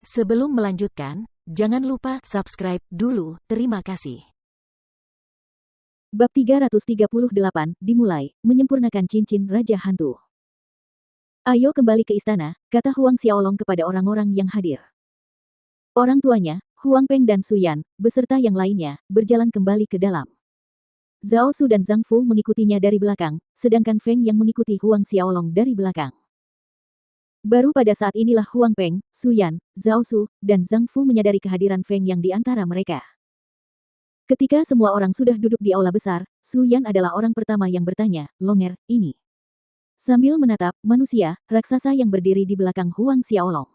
Sebelum melanjutkan, jangan lupa subscribe dulu. Terima kasih. Bab 338, dimulai, menyempurnakan cincin Raja Hantu. Ayo kembali ke istana, kata Huang Xiaolong kepada orang-orang yang hadir. Orang tuanya, Huang Peng dan Su Yan, beserta yang lainnya, berjalan kembali ke dalam. Zhao Su dan Zhang Fu mengikutinya dari belakang, sedangkan Feng yang mengikuti Huang Xiaolong dari belakang. Baru pada saat inilah Huang Peng, Su Yan, Zhao Su, dan Zhang Fu menyadari kehadiran Feng yang di antara mereka. Ketika semua orang sudah duduk di aula besar, Su Yan adalah orang pertama yang bertanya, "Longer, ini?" Sambil menatap manusia, raksasa yang berdiri di belakang Huang Xiaolong.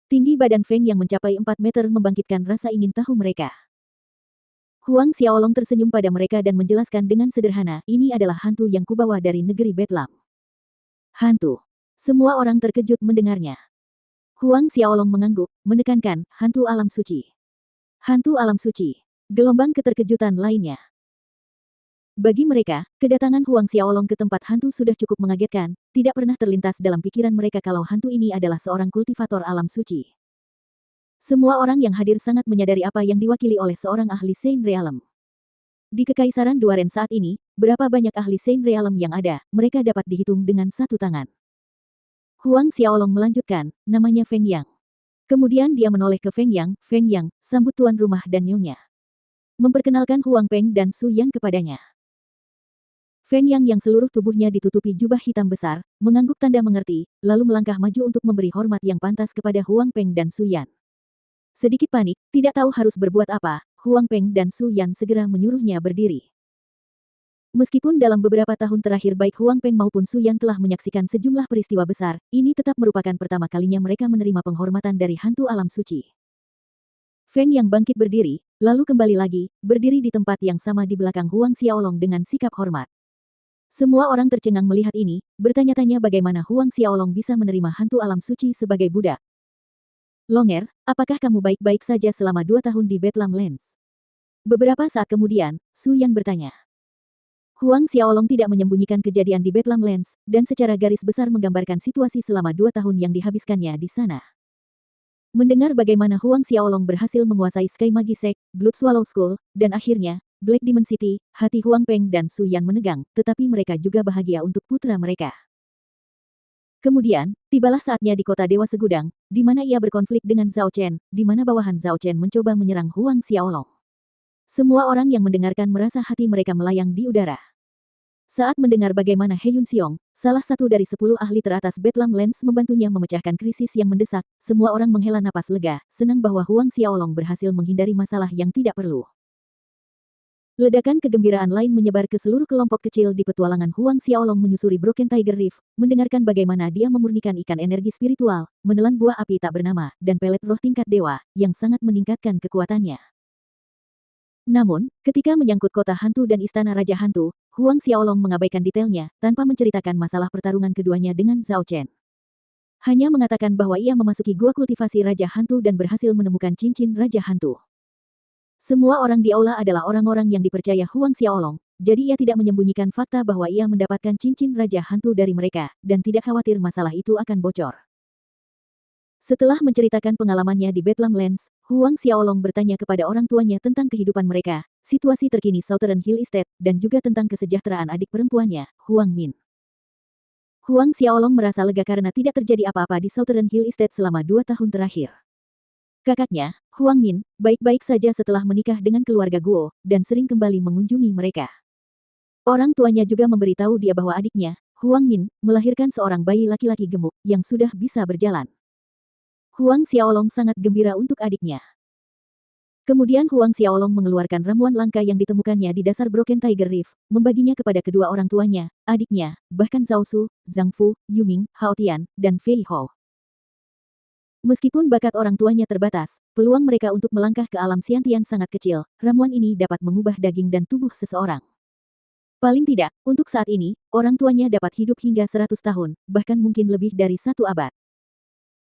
Tinggi badan Feng yang mencapai 4 meter membangkitkan rasa ingin tahu mereka. Huang Xiaolong tersenyum pada mereka dan menjelaskan dengan sederhana, "Ini adalah hantu yang kubawa dari negeri Betlam." Hantu. Semua orang terkejut mendengarnya. Huang Xiaolong mengangguk, menekankan, "Hantu alam suci." Hantu alam suci. Gelombang keterkejutan lainnya. Bagi mereka, kedatangan Huang Xiaolong ke tempat hantu sudah cukup mengagetkan, tidak pernah terlintas dalam pikiran mereka kalau hantu ini adalah seorang kultivator alam suci. Semua orang yang hadir sangat menyadari apa yang diwakili oleh seorang ahli Saint Realm. Di Kekaisaran Duaren saat ini, berapa banyak ahli Saint Realm yang ada, mereka dapat dihitung dengan satu tangan. Huang Xiaolong melanjutkan, namanya Feng Yang. Kemudian dia menoleh ke Feng Yang, sambut tuan rumah dan nyonya. Memperkenalkan Huang Peng dan Su Yan kepadanya. Feng yang seluruh tubuhnya ditutupi jubah hitam besar, mengangguk tanda mengerti, lalu melangkah maju untuk memberi hormat yang pantas kepada Huang Peng dan Su Yan. Sedikit panik, tidak tahu harus berbuat apa, Huang Peng dan Su Yan segera menyuruhnya berdiri. Meskipun dalam beberapa tahun terakhir baik Huang Peng maupun Su Yan telah menyaksikan sejumlah peristiwa besar, ini tetap merupakan pertama kalinya mereka menerima penghormatan dari hantu alam suci. Feng yang bangkit berdiri, lalu kembali lagi, berdiri di tempat yang sama di belakang Huang Xiaolong dengan sikap hormat. Semua orang tercengang melihat ini, bertanya-tanya bagaimana Huang Xiaolong bisa menerima hantu alam suci sebagai budak. "Longer, apakah kamu baik-baik saja selama 2 tahun di Betlam Lands?" Beberapa saat kemudian, Su Yan bertanya. Huang Xiaolong tidak menyembunyikan kejadian di Betlam Lands, dan secara garis besar menggambarkan situasi selama 2 tahun yang dihabiskannya di sana. Mendengar bagaimana Huang Xiaolong berhasil menguasai Sky Magi Sect, Blood Swallow School, dan akhirnya, Black Demon City, hati Huang Peng dan Su Yan menegang, tetapi mereka juga bahagia untuk putra mereka. Kemudian, tibalah saatnya di kota Dewa Segudang, di mana ia berkonflik dengan Zhao Chen, di mana bawahan Zhao Chen mencoba menyerang Huang Xiaolong. Semua orang yang mendengarkan merasa hati mereka melayang di udara. Saat mendengar bagaimana He Yun Xiong, salah satu dari 10 ahli teratas Betlam Lands membantunya memecahkan krisis yang mendesak, semua orang menghela napas lega, senang bahwa Huang Xiaolong berhasil menghindari masalah yang tidak perlu. Ledakan kegembiraan lain menyebar ke seluruh kelompok kecil di petualangan Huang Xiaolong menyusuri Broken Tiger Reef, mendengarkan bagaimana dia memurnikan ikan energi spiritual, menelan buah api tak bernama, dan pelet roh tingkat dewa, yang sangat meningkatkan kekuatannya. Namun, ketika menyangkut kota hantu dan istana Raja Hantu, Huang Xiaolong mengabaikan detailnya, tanpa menceritakan masalah pertarungan keduanya dengan Zhao Chen. Hanya mengatakan bahwa ia memasuki gua kultivasi Raja Hantu dan berhasil menemukan cincin Raja Hantu. Semua orang di aula adalah orang-orang yang dipercaya Huang Xiaolong, jadi ia tidak menyembunyikan fakta bahwa ia mendapatkan cincin Raja Hantu dari mereka, dan tidak khawatir masalah itu akan bocor. Setelah menceritakan pengalamannya di Betlam Lands, Huang Xiaolong bertanya kepada orang tuanya tentang kehidupan mereka, situasi terkini Southern Hill Estate, dan juga tentang kesejahteraan adik perempuannya, Huang Min. Huang Xiaolong merasa lega karena tidak terjadi apa-apa di Southern Hill Estate selama 2 tahun terakhir. Kakaknya, Huang Min, baik-baik saja setelah menikah dengan keluarga Guo, dan sering kembali mengunjungi mereka. Orang tuanya juga memberitahu dia bahwa adiknya, Huang Min, melahirkan seorang bayi laki-laki gemuk, yang sudah bisa berjalan. Huang Xiaolong sangat gembira untuk adiknya. Kemudian Huang Xiaolong mengeluarkan ramuan langka yang ditemukannya di dasar Broken Tiger Reef, membaginya kepada kedua orang tuanya, adiknya, bahkan Zhao Su, Zhang Fu, Yuming, Hao Tian, dan Fei Hou. Meskipun bakat orang tuanya terbatas, peluang mereka untuk melangkah ke alam Xiantian sangat kecil, ramuan ini dapat mengubah daging dan tubuh seseorang. Paling tidak, untuk saat ini, orang tuanya dapat hidup hingga 100 tahun, bahkan mungkin lebih dari 1 abad.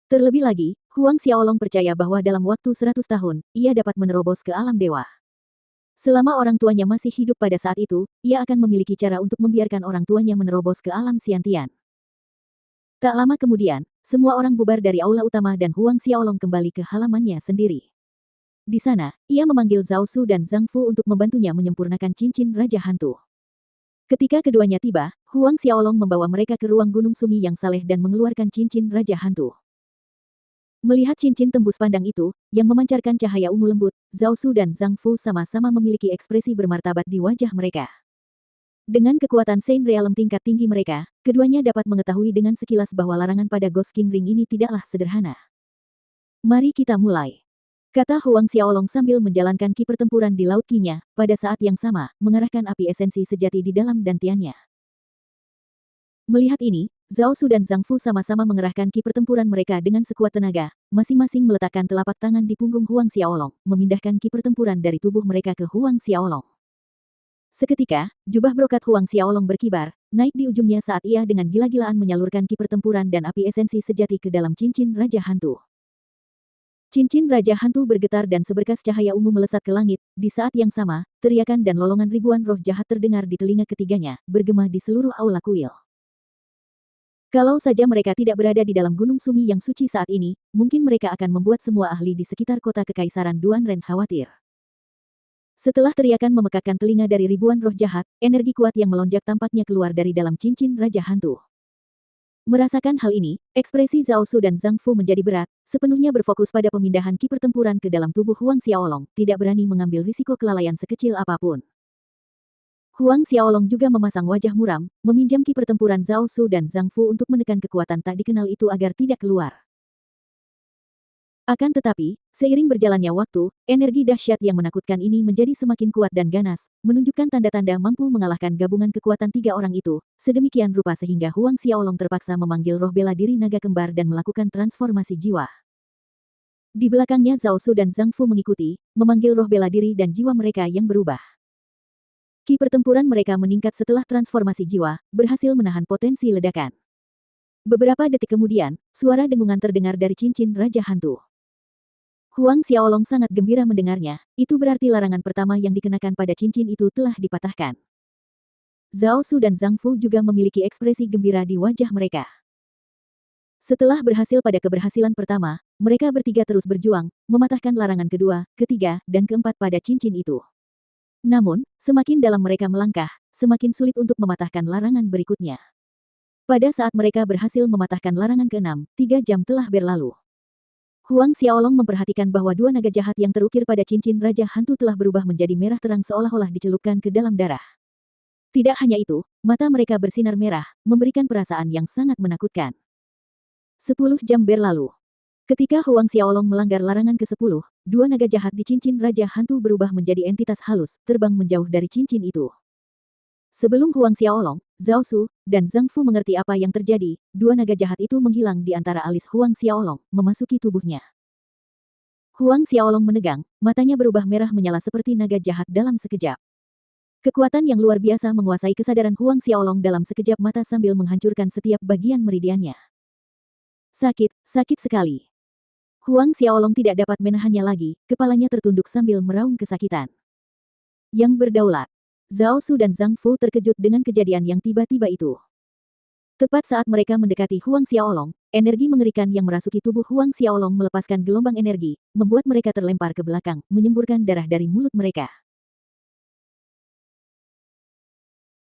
Terlebih lagi, Huang Xiaolong percaya bahwa dalam waktu 100 tahun, ia dapat menerobos ke alam dewa. Selama orang tuanya masih hidup pada saat itu, ia akan memiliki cara untuk membiarkan orang tuanya menerobos ke alam Xiantian. Tak lama kemudian, semua orang bubar dari aula utama dan Huang Xiaolong kembali ke halamannya sendiri. Di sana, ia memanggil Zhao Su dan Zhang Fu untuk membantunya menyempurnakan cincin Raja Hantu. Ketika keduanya tiba, Huang Xiaolong membawa mereka ke ruang Gunung Sumi yang saleh dan mengeluarkan cincin Raja Hantu. Melihat cincin tembus pandang itu, yang memancarkan cahaya ungu lembut, Zhao Su dan Zhang Fu sama-sama memiliki ekspresi bermartabat di wajah mereka. Dengan kekuatan Saint Realm tingkat tinggi mereka, keduanya dapat mengetahui dengan sekilas bahwa larangan pada Ghost King Ring ini tidaklah sederhana. Mari kita mulai, kata Huang Xiaolong sambil menjalankan ki pertempuran di laut Qi-nya, pada saat yang sama, mengarahkan api esensi sejati di dalam dantiannya. Melihat ini, Zhao Su dan Zhang Fu sama-sama mengerahkan ki pertempuran mereka dengan sekuat tenaga, masing-masing meletakkan telapak tangan di punggung Huang Xiaolong, memindahkan ki pertempuran dari tubuh mereka ke Huang Xiaolong. Seketika, jubah brokat Huang Xiaolong berkibar, naik di ujungnya saat ia dengan gila-gilaan menyalurkan ki pertempuran dan api esensi sejati ke dalam cincin Raja Hantu. Cincin Raja Hantu bergetar dan seberkas cahaya ungu melesat ke langit. Di saat yang sama, teriakan dan lolongan ribuan roh jahat terdengar di telinga ketiganya, bergema di seluruh aula kuil. Kalau saja mereka tidak berada di dalam Gunung Sumi yang suci saat ini, mungkin mereka akan membuat semua ahli di sekitar kota Kekaisaran Duanren khawatir. Setelah teriakan memekakkan telinga dari ribuan roh jahat, energi kuat yang melonjak tampaknya keluar dari dalam cincin Raja Hantu. Merasakan hal ini, ekspresi Zhao Su dan Zhang Fu menjadi berat, sepenuhnya berfokus pada pemindahan ki pertempuran ke dalam tubuh Huang Xiaolong, tidak berani mengambil risiko kelalaian sekecil apapun. Huang Xiaolong juga memasang wajah muram, meminjam ki pertempuran Zhao Su dan Zhang Fu untuk menekan kekuatan tak dikenal itu agar tidak keluar. Akan tetapi, seiring berjalannya waktu, energi dahsyat yang menakutkan ini menjadi semakin kuat dan ganas, menunjukkan tanda-tanda mampu mengalahkan gabungan kekuatan tiga orang itu, sedemikian rupa sehingga Huang Xiaolong terpaksa memanggil roh bela diri naga kembar dan melakukan transformasi jiwa. Di belakangnya Zhao Su dan Zhang Fu mengikuti, memanggil roh bela diri dan jiwa mereka yang berubah. Ki pertempuran mereka meningkat setelah transformasi jiwa, berhasil menahan potensi ledakan. Beberapa detik kemudian, suara dengungan terdengar dari cincin Raja Hantu. Huang Xiaolong sangat gembira mendengarnya, itu berarti larangan pertama yang dikenakan pada cincin itu telah dipatahkan. Zhao Su dan Zhang Fu juga memiliki ekspresi gembira di wajah mereka. Setelah berhasil pada keberhasilan pertama, mereka bertiga terus berjuang, mematahkan larangan kedua, ketiga, dan keempat pada cincin itu. Namun, semakin dalam mereka melangkah, semakin sulit untuk mematahkan larangan berikutnya. Pada saat mereka berhasil mematahkan larangan keenam, 3 jam telah berlalu. Huang Xiaolong memperhatikan bahwa dua naga jahat yang terukir pada cincin Raja Hantu telah berubah menjadi merah terang seolah-olah dicelupkan ke dalam darah. Tidak hanya itu, mata mereka bersinar merah, memberikan perasaan yang sangat menakutkan. 10 jam berlalu. Ketika Huang Xiaolong melanggar larangan ke-10, dua naga jahat di cincin Raja Hantu berubah menjadi entitas halus, terbang menjauh dari cincin itu. Sebelum Huang Xiaolong, Zhao Su, dan Zhang Fu mengerti apa yang terjadi, dua naga jahat itu menghilang di antara alis Huang Xiaolong, memasuki tubuhnya. Huang Xiaolong menegang, matanya berubah merah menyala seperti naga jahat dalam sekejap. Kekuatan yang luar biasa menguasai kesadaran Huang Xiaolong dalam sekejap mata sambil menghancurkan setiap bagian meridiannya. Sakit, sakit sekali. Huang Xiaolong tidak dapat menahannya lagi, kepalanya tertunduk sambil meraung kesakitan. Yang berdaulat. Zhao Su dan Zhang Fu terkejut dengan kejadian yang tiba-tiba itu. Tepat saat mereka mendekati Huang Xiaolong, energi mengerikan yang merasuki tubuh Huang Xiaolong melepaskan gelombang energi, membuat mereka terlempar ke belakang, menyemburkan darah dari mulut mereka.